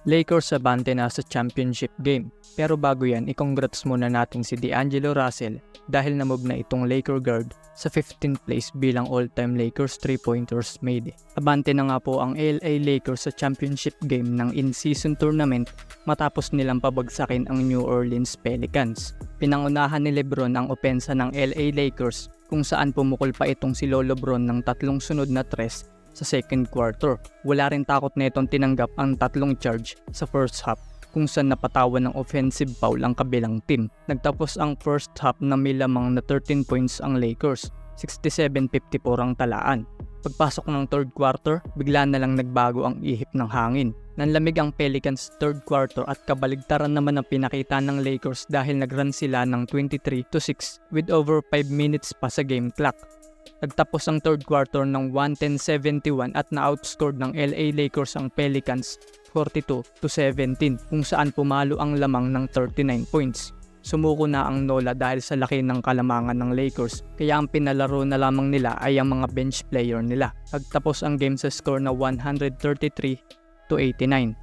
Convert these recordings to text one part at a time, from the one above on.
Lakers abante na sa championship game. Pero bago yan, i-congrats muna natin si D'Angelo Russell dahil na-move na itong Laker guard sa 15th place bilang all-time Lakers 3-pointers made. Abante na nga po ang LA Lakers sa championship game ng in-season tournament matapos nilang pabagsakin ang New Orleans Pelicans. Pinangunahan ni LeBron ang opensa ng LA Lakers kung saan pumukol pa itong si Lolo Bron ng 3 sunod na tres sa second quarter. Wala rin takot na itong tinanggap ang 3 charge sa first half kung saan napatawan ng offensive foul ang kabilang team. Nagtapos ang first half na may lamang na 13 points ang Lakers, 67-54 ang talaan. Pagpasok ng third quarter, bigla na lang nagbago ang ihip ng hangin. Nanlamig ang Pelicans third quarter at kabaligtaran naman ang pinakita ng Lakers dahil nagrun sila ng 23-6 with over 5 minutes pa sa game clock. Nagtapos ang third quarter ng 110-71 at na-outscored ng LA Lakers ang Pelicans 42-17 kung saan pumalo ang lamang ng 39 points. Sumuko na ang Nola dahil sa laki ng kalamangan ng Lakers kaya ang pinalaro na lamang nila ay ang mga bench player nila. Nagtapos ang game sa score na 133-89.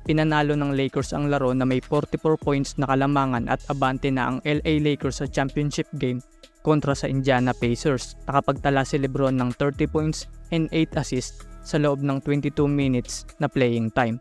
Pinanalo ng Lakers ang laro na may 44 points na kalamangan at abante na ang LA Lakers sa championship game kontra sa Indiana Pacers. Nakapagtala si LeBron ng 30 points and 8 assists sa loob ng 22 minutes na playing time.